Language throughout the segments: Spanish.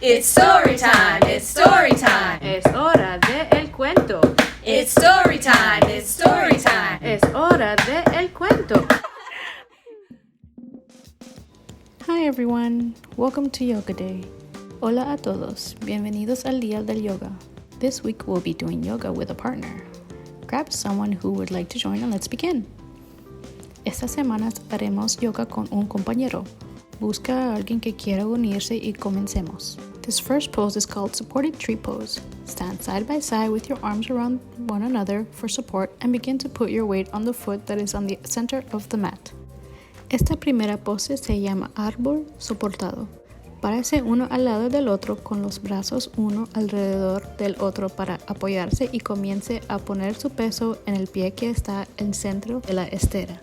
It's story time, it's story time. Es hora de el cuento. It's story time, it's story time. Es hora de el cuento. Hi everyone, welcome to Yoga Day. Hola a todos, bienvenidos al Día del Yoga. This week we'll be doing yoga with a partner. Grab someone who would like to join and let's begin. Esta semana haremos yoga con un compañero. Busca a alguien que quiera unirse y comencemos. This first pose is called supported tree pose. Stand side by side with your arms around one another for support and begin to put your weight on the foot that is on the center of the mat. Esta primera pose se llama árbol soportado. Párese uno al lado del otro con los brazos uno alrededor del otro para apoyarse y comience a poner su peso en el pie que está en el centro de la estera.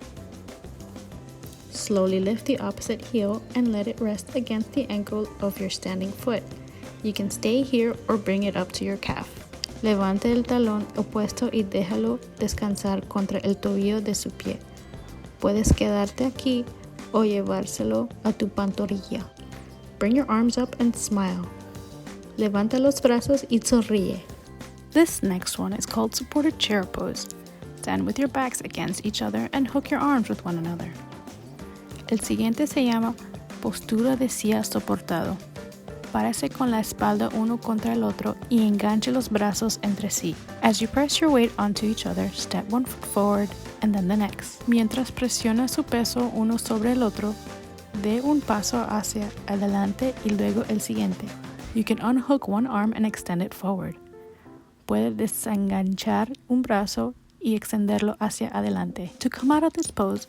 Slowly lift the opposite heel and let it rest against the ankle of your standing foot. You can stay here or bring it up to your calf. Levante el talón opuesto y déjalo descansar contra el tobillo de su pie. Puedes quedarte aquí o llevárselo a tu pantorrilla. Bring your arms up and smile. Levanta los brazos y sonríe. This next one is called supported chair pose. Stand with your backs against each other and hook your arms with one another. El siguiente se llama postura de silla soportado. Párese con la espalda uno contra el otro y enganche los brazos entre sí. As you press your weight onto each other, step one foot forward and then the next. Mientras presiona su peso uno sobre el otro, dé un paso hacia adelante y luego el siguiente. You can unhook one arm and extend it forward. Puede desenganchar un brazo y extenderlo hacia adelante. To come out of this pose,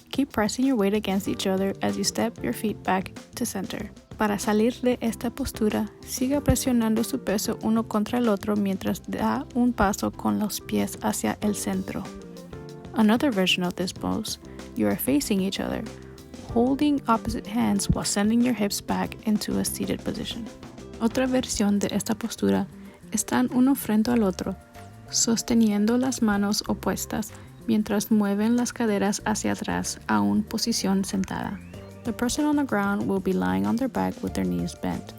keep pressing your weight against each other as you step your feet back to center. Para salir de esta postura, siga presionando su peso uno contra el otro mientras da un paso con los pies hacia el centro. Another version of this pose, you are facing each other, holding opposite hands while sending your hips back into a seated position. Otra versión de esta postura, están uno frente al otro, sosteniendo las manos opuestas mientras mueven las caderas hacia atrás a una posición sentada. The person on the ground will be lying on their back with their knees bent.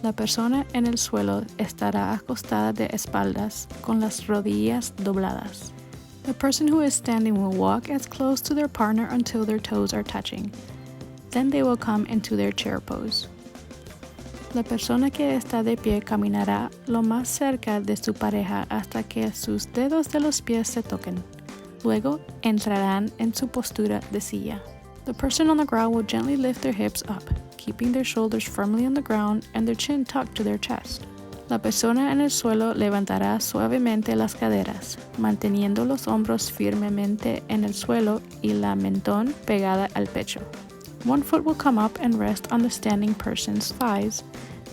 La persona en el suelo estará acostada de espaldas con las rodillas dobladas. The person who is standing will walk as close to their partner until their toes are touching. Then they will come into their chair pose. La persona que está de pie caminará lo más cerca de su pareja hasta que sus dedos de los pies se toquen. Luego entrarán en su postura de silla. The person on the ground will gently lift their hips up, keeping their shoulders firmly on the ground and their chin tucked to their chest. La persona en el suelo levantará suavemente las caderas, manteniendo los hombros firmemente en el suelo y la mentón pegada al pecho. One foot will come up and rest on the standing person's thighs,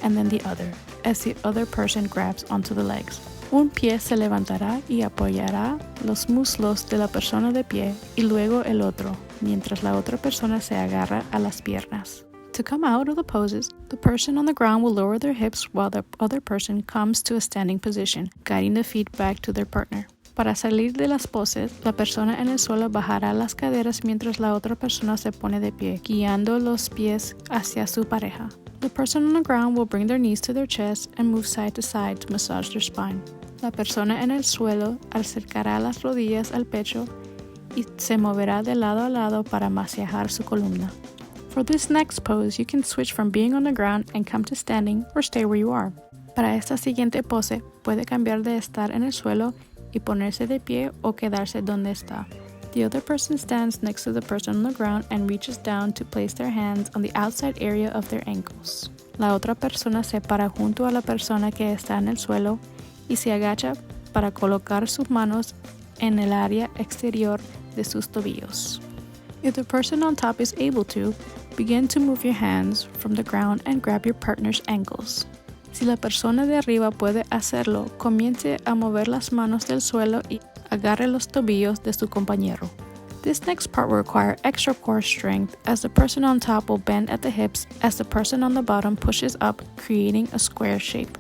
and then the other, as the other person grabs onto the legs. Un pie se levantará y apoyará los muslos de la persona de pie y luego el otro, mientras la otra persona se agarra a las piernas. To come out of the poses, the person on the ground will lower their hips while the other person comes to a standing position, guiding the feet back to their partner. Para salir de las poses, la persona en el suelo bajará las caderas mientras la otra persona se pone de pie, guiando los pies hacia su pareja. The person on the ground will bring their knees to their chest and move side to side to massage their spine. La persona en el suelo acercará las rodillas al pecho y se moverá de lado a lado para masajear su columna. For this next pose, you can switch from being on the ground and come to standing or stay where you are. Para esta siguiente pose, puede cambiar de estar en el suelo y ponerse de pie o quedarse donde está. The other person stands next to the person on the ground and reaches down to place their hands on the outside area of their ankles. La otra persona se para junto a la persona que está en el suelo y se agacha para colocar sus manos en el área exterior de sus tobillos. If the person on top is able to, begin to move your hands from the ground and grab your partner's ankles. Si la persona de arriba puede hacerlo, comience a mover las manos del suelo y agarre los tobillos de su compañero. This next part will require extra core strength as the person on top will bend at the hips as the person on the bottom pushes up, creating a square shape.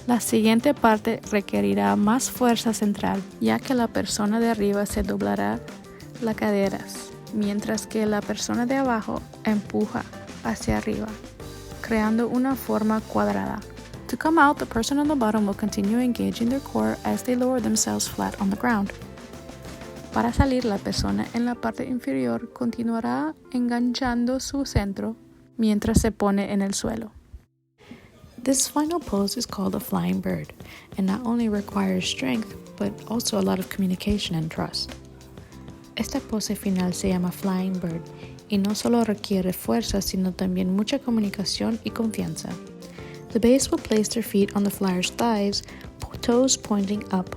La siguiente parte requerirá más fuerza central, ya que la persona de arriba se doblará las caderas, mientras que la persona de abajo empuja hacia arriba. creando una forma cuadrada. To come out, the person on the bottom will continue engaging their core as they lower themselves flat on the ground. Para salir, la persona en la parte inferior continuará enganchando su centro mientras se pone en el suelo. This final pose is called a flying bird, and not only requires strength, but also a lot of communication and trust. Esta pose final se llama flying bird, y no solo requiere fuerza, sino también mucha comunicación y confianza. The base will place their feet on the flyer's thighs, toes pointing up.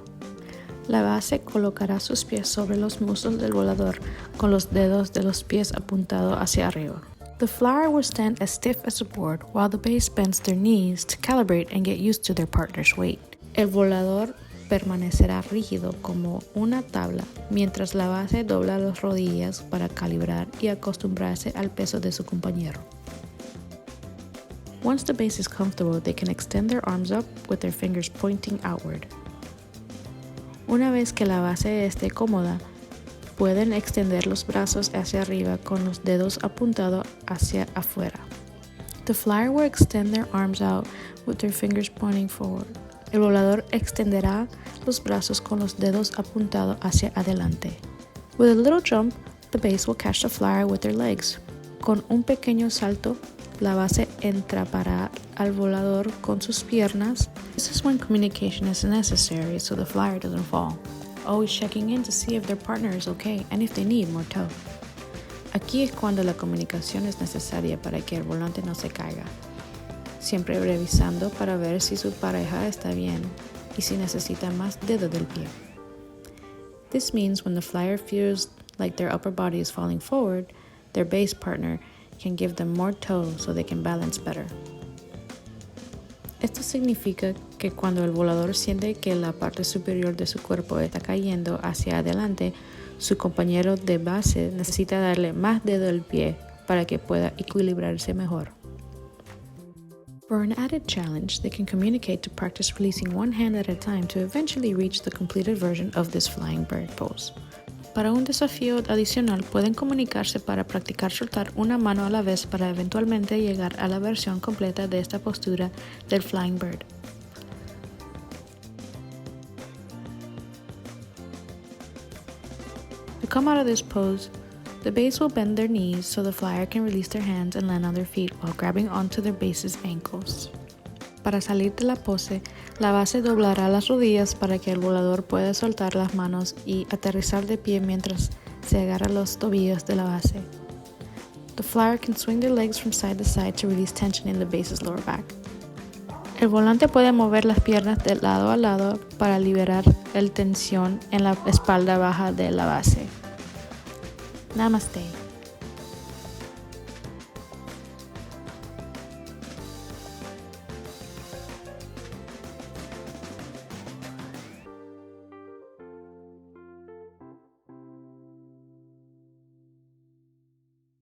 La base colocará sus pies sobre los muslos del volador, con los dedos de los pies apuntados hacia arriba. The flyer will stand as stiff as a board, while the base bends their knees to calibrate and get used to their partner's weight. El volador permanecerá rígido como una tabla, mientras la base dobla las rodillas para calibrar y acostumbrarse al peso de su compañero. Once the base is comfortable, they can extend their arms up with their fingers pointing outward. Una vez que la base esté cómoda, pueden extender los brazos hacia arriba con los dedos apuntados hacia afuera. The flyer will extend their arms out with their fingers pointing forward. El volador extenderá los brazos con los dedos apuntados hacia adelante. With a little jump, the base will catch the flyer with their legs. Con un pequeño salto, la base entrapará al volador con sus piernas. This is when communication is necessary so the flyer doesn't fall. Always checking in to see if their partner is okay and if they need more tow. Aquí es cuando la comunicación es necesaria para que el volante no se caiga. Siempre revisando para ver si su pareja está bien y si necesita más dedo del pie. This means when the flyer feels like their upper body is falling forward, their base partner can give them more tow so they can balance better. Esto significa que cuando el volador siente que la parte superior de su cuerpo está cayendo hacia adelante, su compañero de base necesita darle más dedo del pie para que pueda equilibrarse mejor. For an added challenge, they can communicate to practice releasing one hand at a time to eventually reach the completed version of this flying bird pose. Para un desafío adicional, pueden comunicarse para practicar soltar una mano a la vez para eventualmente llegar a la versión completa de esta postura del flying bird. To come out of this pose, the base will bend their knees so the flyer can release their hands and land on their feet while grabbing onto their base's ankles. Para salir de la pose, la base doblará las rodillas para que el volador pueda soltar las manos y aterrizar de pie mientras se agarra los tobillos de la base. The flyer can swing their legs from side to side to release tension in the base's lower back. El volante puede mover las piernas de lado a lado para liberar la tensión en la espalda baja de la base. Namaste.